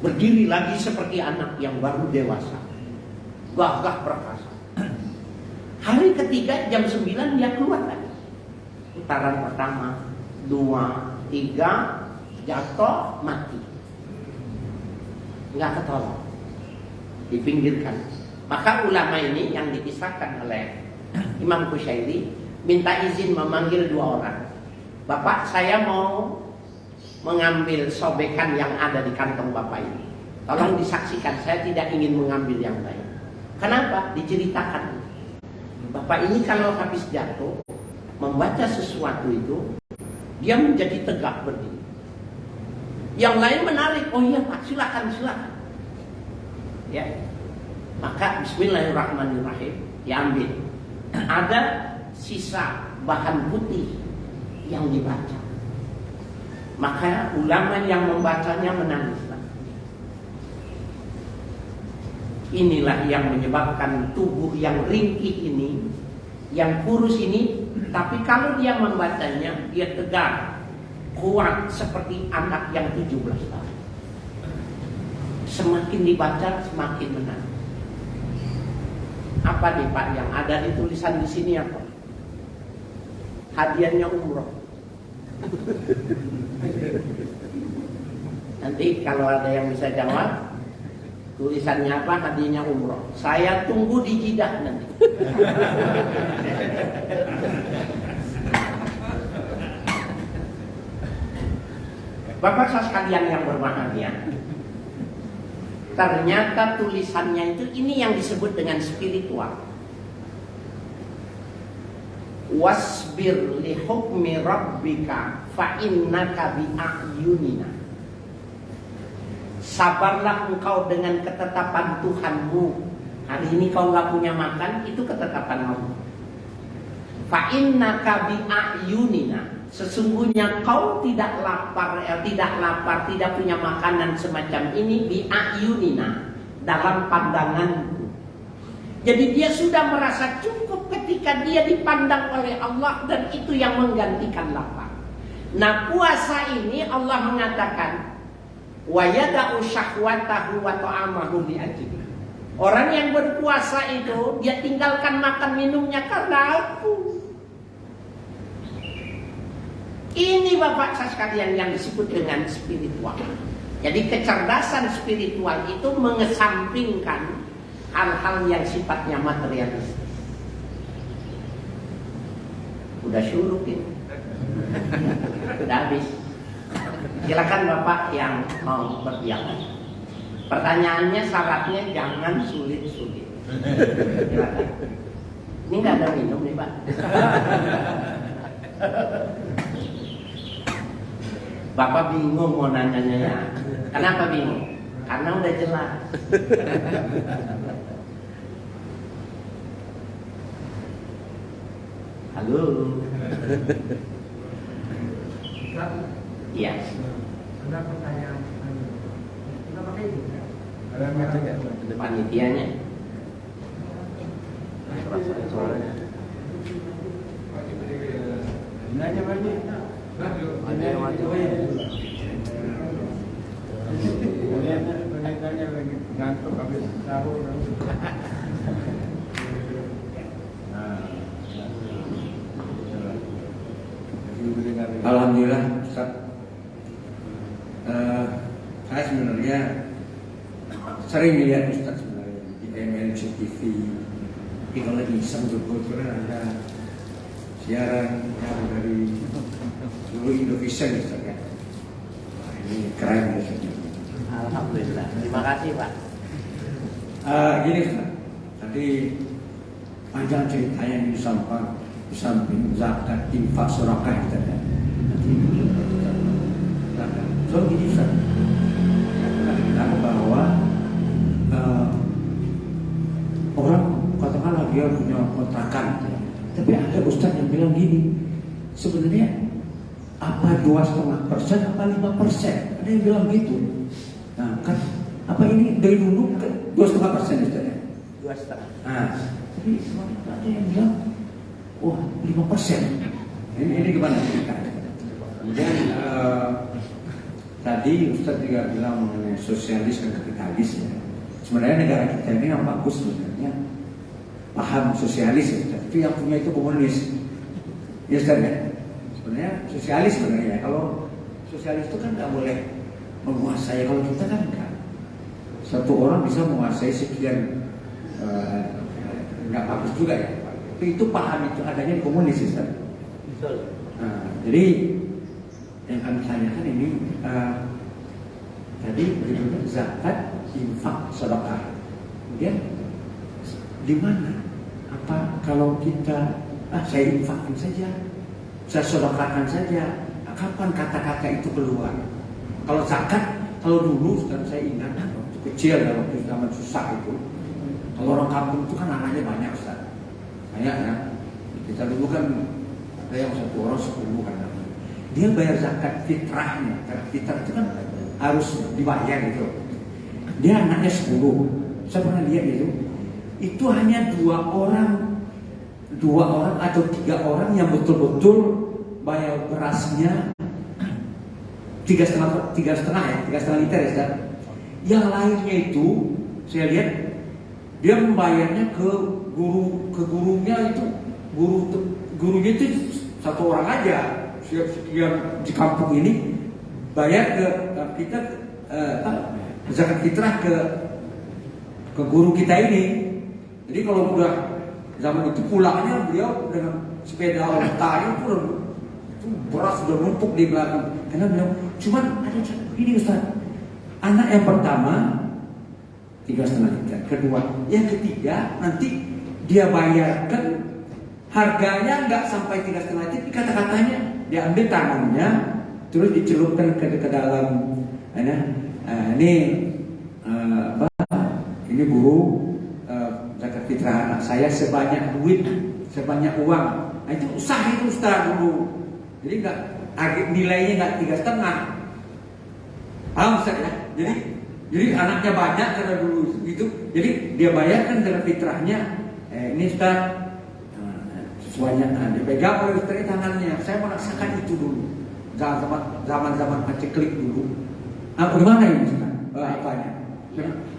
A: Berdiri lagi seperti anak yang baru dewasa. Gagah perkasa. Hari ketiga jam 9 dia keluar lagi. Putaran pertama, 2, 3, jatuh, mati. Nggak ketolong, dipinggirkan. Maka ulama ini yang dikisahkan oleh Imam Kusyairi minta izin memanggil 2 orang. Bapak, saya mau mengambil sobekan yang ada di kantong Bapak ini. Tolong disaksikan, saya tidak ingin mengambil yang lain. Kenapa? Diceritakan. Bapak ini kalau habis jatuh membaca sesuatu itu, dia menjadi tegak berdiri. Yang lain menarik, oh iya Pak, silakan. Ya, maka Bismillahirrahmanirrahim diambil. Ada sisa bahan putih yang dibaca. Maka ulama yang membacanya menangis. Inilah yang menyebabkan tubuh yang ringkih ini, yang kurus ini, tapi kalau dia membacanya, dia tegar, kuat seperti anak yang 17 tahun. Semakin dibaca semakin menang. Apa nih Pak yang ada di tulisan di sini apa? Hadiahnya umroh. Nanti kalau ada yang bisa jawab, tulisannya apa? Hadiahnya umroh. Saya tunggu di Jeddah nanti. Bapak sekalian yang berbahagia, ternyata tulisannya itu ini yang disebut dengan spiritual. Wasbir li hukmi rabbika fa innaka bi a'yunina. Sabarlah engkau dengan ketetapan Tuhanmu. Hari ini kau nggak punya makan, itu ketetapan Allah. Fa innaka bi a'yunina. Sesungguhnya kau tidak lapar, tidak punya makanan semacam ini bi a'yunina, dalam pandanganku. Jadi dia sudah merasa cukup ketika dia dipandang oleh Allah, dan itu yang menggantikan lapar. Nah, puasa ini Allah mengatakan wa yada'u syahwatahu wa ta'amahu li ajli. Orang yang berpuasa itu dia tinggalkan makan minumnya karena aku. Ini Bapak sekalian yang disebut dengan spiritual. Jadi kecerdasan spiritual itu mengesampingkan hal-hal yang sifatnya materialis. Udah syuruk ini. Udah habis. Silakan Bapak yang mau berdialog. Pertanyaannya syaratnya jangan sulit-sulit. Silakan. Ini nggak ada minum nih Pak. Bapak bingung mau nanyanya ya. Kenapa bingung? Karena udah jelas. Halo. Iya.
C: Ada pertanyaan. Kita pakai itu ya?
B: Ada
A: Panitianya.
B: suaranya. Nanya maju. Ada yang maju. Penanya lagi ngantuk habis sahur.
D: Alhamdulillah Ustaz. Saya sebenarnya sering melihat Ustaz sebenarnya di MNC TV. Tapi kalau lagi iseng kebetulan ada siaran yang dari seluruh Indonesia Ustaz ya. Wah, ini keren ya Ustaz.
A: Alhamdulillah. Terima kasih Pak.
D: Gini Ustaz, tadi panjang ceritanya di samping zakat, infak, sedekah Ustaz ya. So gini Ustaz, kita bilang bahwa orang katakanlah dia punya kontrakan, tapi ada Ustaz yang bilang gini, sebenarnya apa 2,5% apa 5%? Ada yang bilang gitu. Nah kan apa ini dari dulu kan 2,5% Ustaz ya?
A: 2,5.
D: Nah, tapi ada yang bilang wah 5%. Ini gimana ceritanya? Kemudian tadi Ustaz juga bilang mengenai sosialis dan kapitalis ya. Sebenarnya negara kita ini yang bagus sebenarnya paham sosialis ya, Ustaz. Itu yang punya itu komunis. Ya Ustaz ya. Sebenarnya sosialis sebenarnya. Kalau sosialis itu kan nggak boleh menguasai. Kalau kita kan enggak. Satu orang bisa menguasai sekian, nggak bagus juga ya. Tapi itu paham itu adanya di komunis Ustaz.
A: Betul.
D: Nah, jadi yang kami tanyakan ini tadi berikutnya zakat, infak, sedekah. Kemudian di mana? Apa kalau kita saya infakkan saja, saya sedekahkan saja? Kapan kata-kata itu keluar? Kalau zakat, kalau dulu saya ingat waktu kecil ya, waktu zaman susah itu, kalau orang kampung itu kan anaknya banyak Ustaz. Banyak ya. Kita dulu kan ada yang 1 orang 10 kan. Dia bayar zakat fitrahnya. Fitrah itu kan harus dibayar gitu. Dia anaknya 10. Saya pernah lihat itu. Itu hanya 2 orang atau 3 orang yang betul-betul bayar berasnya 3,5 liter ya Ustaz. Yang lainnya itu saya lihat dia membayarnya ke gurunya itu. Gurunya itu 1 orang aja yang di kampung ini bayar ke kita zakat fitrah ke guru kita ini. Jadi kalau udah zaman itu pulangnya beliau dengan sepeda onta itu beras sudah numpuk di belakang. Karena beliau cuman ada ini Ustaz, anak yang pertama 3,5 juta. Kedua, yang ketiga nanti dia bayarkan harganya nggak sampai 3,5 juta. Kata-katanya dia ambil tangannya, terus dicelupkan ke dalam ini bu, zakat fitrah anak saya sebanyak duit, sebanyak uang. Nah, itu sah itu Ustaz dulu. Jadi nggak nilainya nggak 3,5. Paham Ustaz ya? Jadi anaknya banyak karena dulu itu. Jadi dia bayarkan zakat fitrahnya. Ini Ustaz sesuanya dipegang oleh Ustaz tangannya. Saya merasakan itu dulu. Zaman paceklik dulu. Nah, bagaimana ini Ustaz? Apanya?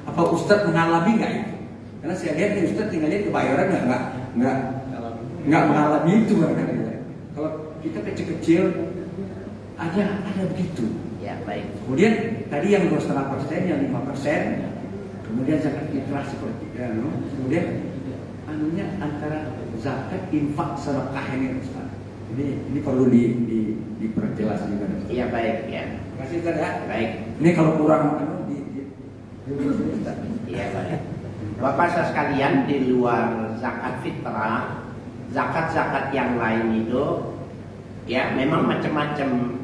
D: Apa Ustaz mengalami nggak itu? Karena saya lihat di Ustaz tinggal lihat kebayaran nggak mengalami itu barangkali. Kalau kita kecil-kecil ada begitu.
A: Ya baik.
D: Kemudian tadi yang 2,5%, yang 5%, kemudian zakat fitrah seperti itu. Kemudian anunya antara zakat, infak, sedekah ini Ustaz. Ini perlu diperjelas juga.
A: Iya baik ya.
D: Terima kasih Ustaz ya.
A: Baik.
D: Ini kalau kurang
A: Iya baik. Bapak Saudara sekalian, di luar zakat fitrah, zakat-zakat yang lain itu ya memang macam-macam.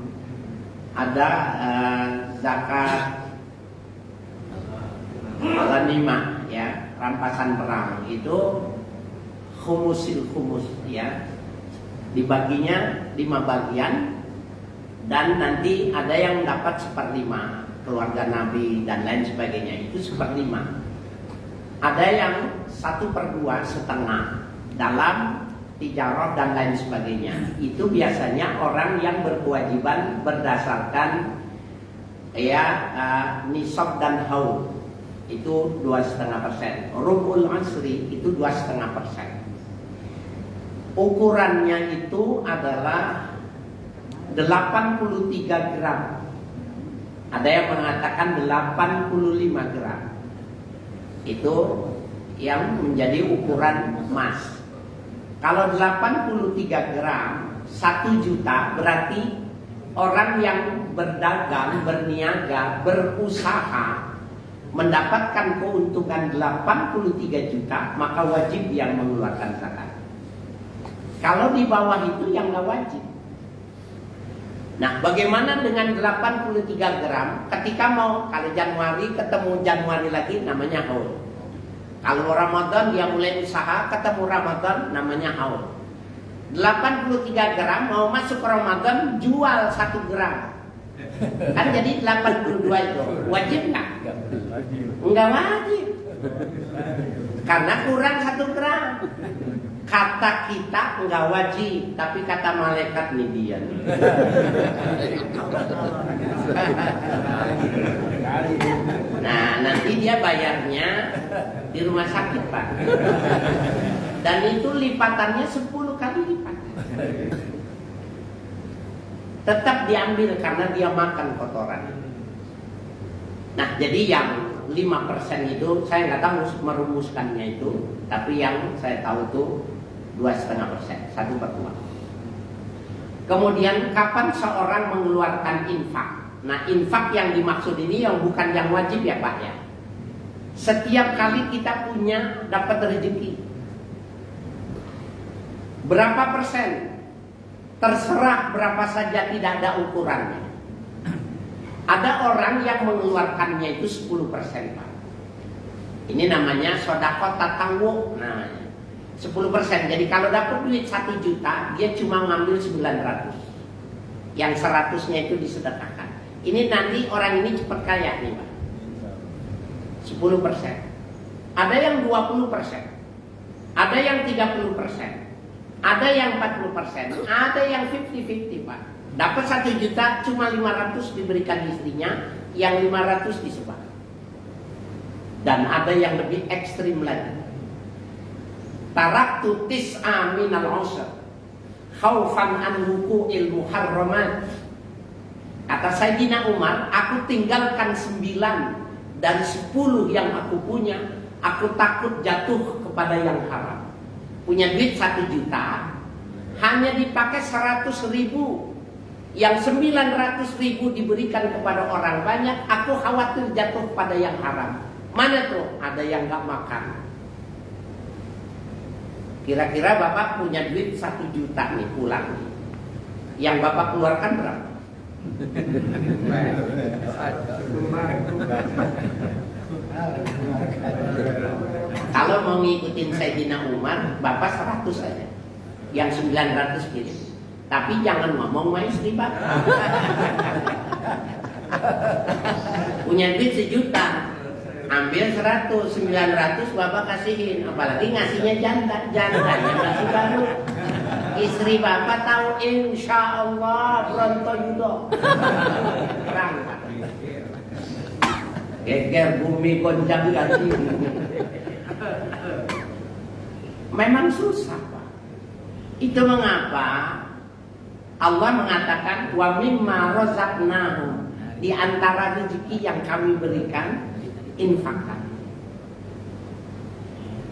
A: Ada zakat ghanimah ya, rampasan perang itu khumusil khumus ya. Dibaginya 5 bagian dan nanti ada yang dapat 1/5, keluarga Nabi dan lain sebagainya itu 1/5. Ada yang 1/2 setengah dalam tijarah dan lain sebagainya. Itu biasanya orang yang berkewajiban berdasarkan nisab dan haul itu 2,5%. Rubul asri itu 2,5%. Ukurannya itu adalah 83 gram. Ada yang mengatakan 85 gram. Itu yang menjadi ukuran emas. Kalau 83 gram 1 juta berarti orang yang berdagang, berniaga, berusaha mendapatkan keuntungan 83 juta, maka wajib yang mengeluarkan zakat. Kalau di bawah itu yang nggak wajib. Nah, bagaimana dengan 83 gram? Ketika mau, kalau Januari ketemu Januari lagi, namanya haul. Kalau Ramadan dia mulai usaha, ketemu Ramadan, namanya haul. 83 gram mau masuk Ramadan, jual 1 gram. Kan jadi 82 itu. Wajib nggak? Nggak wajib. Karena kurang 1 gram. Kata kita nggak wajib, tapi kata malaikat nih dia. Nah, nanti dia bayarnya di rumah sakit Pak. Dan itu lipatannya 10 kali lipat. Tetap diambil karena dia makan kotoran. Nah, jadi yang 5% itu saya nggak tahu merumuskannya itu, tapi yang saya tahu itu 2,5%, 1/2. Kemudian kapan seorang mengeluarkan infak? Nah, infak yang dimaksud ini yang bukan yang wajib ya Pak ya. Setiap kali kita punya dapat rezeki, berapa persen? Terserah berapa saja, tidak ada ukurannya. Ada orang yang mengeluarkannya itu 10% Pak. Ini namanya sedekah tatawwu namanya. 10%. Jadi kalau dapat duit 1 juta, dia cuma ngambil 900. Yang 100-nya itu disedekahkan. Ini nanti orang ini cepat kaya nih Pak. 10%. Ada yang 20%. Ada yang 30%. Ada yang 40%. Ada yang 50-50 Pak. Dapat 1 juta, cuma 500 diberikan istrinya, yang 500 disebar. Dan ada yang lebih ekstrim lagi. Taraktu tis'a minal usr khaufan an wuqu'il muharramat. Kata Sayyidina Umar, aku tinggalkan 9 dari 10 yang aku punya, aku takut jatuh kepada yang haram. Punya duit 1 juta, hanya dipakai 100.000, yang 900.000 diberikan kepada orang banyak, aku khawatir jatuh pada yang haram. Mana tuh ada yang nggak makan? Kira-kira Bapak punya duit 1 juta nih pulang nih. Yang Bapak keluarkan berapa? Kalau mau ngikutin Sayyidina Umar, Bapak 100 saja. Yang 900 kirim. Tapi jangan ngomong sama istri Bapak. Punya duit 1 juta, ambil 100, 900 Bapak kasihin. Apalagi ngasihnya jandanya masih baru. Istri Bapak tahu insya Allah Bronto Yudo berangkat. Geger bumi gonjang ganjing. Memang susah Pak. Itu mengapa Allah mengatakan wa mimma razaqnahum, di antara rezeki yang kami berikan infakkan.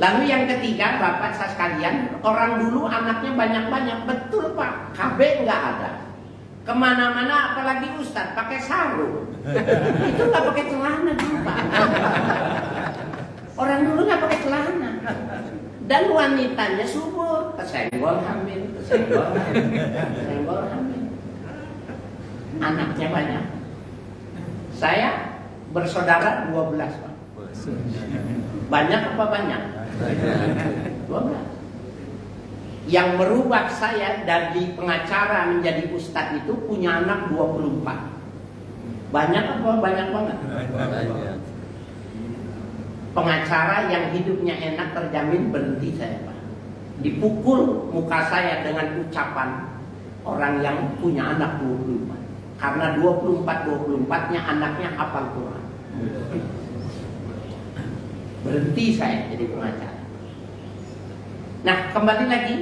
A: Lalu yang ketiga, Bapak saya sekalian, orang dulu anaknya banyak-banyak, betul Pak, KB nggak ada. Kemana-mana apalagi Ustadz pakai sarung, itu nggak pakai celana dulu Pak. Orang dulu nggak pakai celana. Dan wanitanya subur, kesenggol hamil, kesenggol hamil. Anaknya banyak. Saya bersaudara 12 Pak. Banyak apa banyak? 12. Yang merubah saya dari pengacara menjadi ustadz itu punya anak 24. Banyak apa banyak banget?
B: Banyak.
A: Pengacara yang hidupnya enak terjamin berhenti saya Pak. Dipukul muka saya dengan ucapan orang yang punya anak 24. Karena 24-24-nya anaknya hafal Quran. Berhenti saya jadi pengacara. Nah kembali lagi,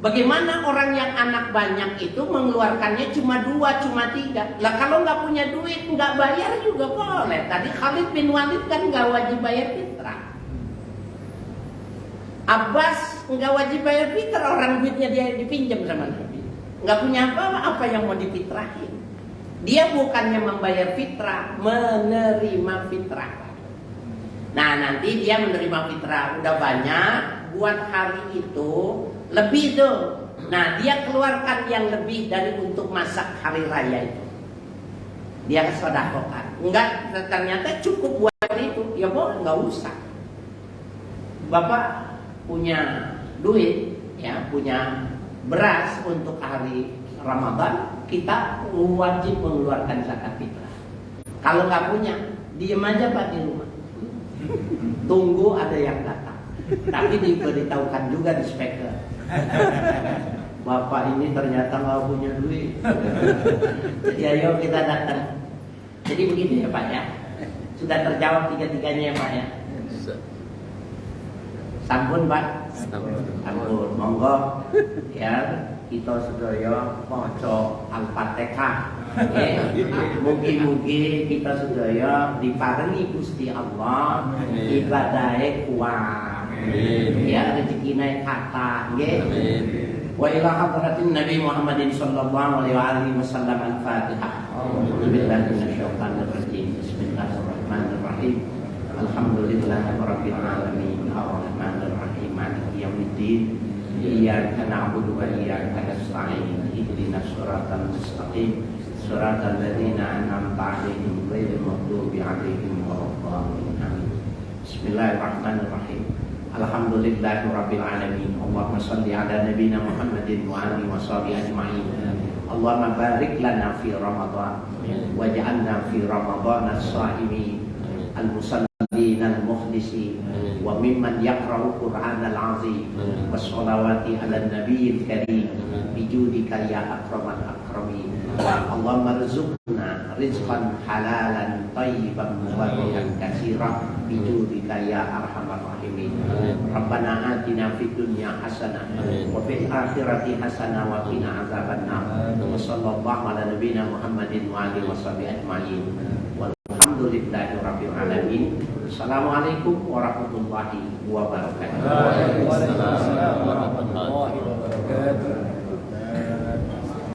A: bagaimana orang yang anak banyak itu mengeluarkannya cuma 2, cuma 3. Lah kalau nggak punya duit, nggak bayar juga boleh. Tadi Khalid bin Walid kan nggak wajib bayar fitrah. Abbas nggak wajib bayar fitrah, orang duitnya dia dipinjam sama Nabi. Nggak punya apa yang mau difitrahin. Dia bukannya membayar fitrah, menerima fitrah. Nah nanti dia menerima fitrah udah banyak, buat hari itu lebih tuh. Nah dia keluarkan yang lebih dari untuk masak hari raya itu. Dia sedekahkan. Enggak, ternyata cukup buat itu. Ya boleh, nggak usah. Bapak punya duit, ya punya beras untuk hari Ramadan, kita wajib mengeluarkan zakat fitrah. Kalau nggak punya, diem aja Pak di rumah. Tunggu ada yang datang. Tapi diberitahukan juga di speaker. Bapak ini ternyata nggak punya duit. Jadi ayo kita datang. Jadi begitu ya Pak ya. Sudah terjawab 3-tiganya ya Pak ya. Sampun Pak. Sampun. Monggo ya kita sedaya maca Al-Fatihah. Mugi-mugi kita sedaya diparingi Gusti Allah ibadahe kuat. Ya rezekine kathah nggih. Wa ila hadratin Nabi Muhammadin sallallahu alaihi wasallam al-Fatihah. A'udzubillahi minasyaitonir rajim. Bismillahirrahmanirrahim. Alhamdulillahirabbil alamin. Arrahmanir rahim. Maliki yaumiddin. Iyyaka na'budu wa iyyaka nasta'in. Ihdinas siratal mustaqim. Siratal ladzina an'amta 'alaihim ghairil maghdubi 'alaihim waladdallin. Bismillahirrahmanirrahim. Alhamdulillahirabbil alamin. Allahumma shalli ala nabiyyina Muhammadin wa alihi washabihi ajma'in. Allahumma barik lana fi Ramadan waj'alna fi Ramadan as-sha'imin al-musallin al-mukhlisin wa mimman yaqra'u Qur'an al-'azim was-shalawati 'ala an-nabiyil karim bijudika ya akramal akramin. Allahumma rzuqna rizqan halalan tayyiban mubarakan katsiran bijudika ya arhamar rahimin. Rabbana atina fid dunya hasanah wa fil akhirati hasanah wa qina azabannar. Wa sallallahu ala nabiyyina Muhammadin wa alihi washabihi ajma'in. Walhamdulillahirabbil alamin. Assalamualaikum warahmatullahi wabarakatuh.
B: Waalaikumsalam warahmatullahi wabarakatuh.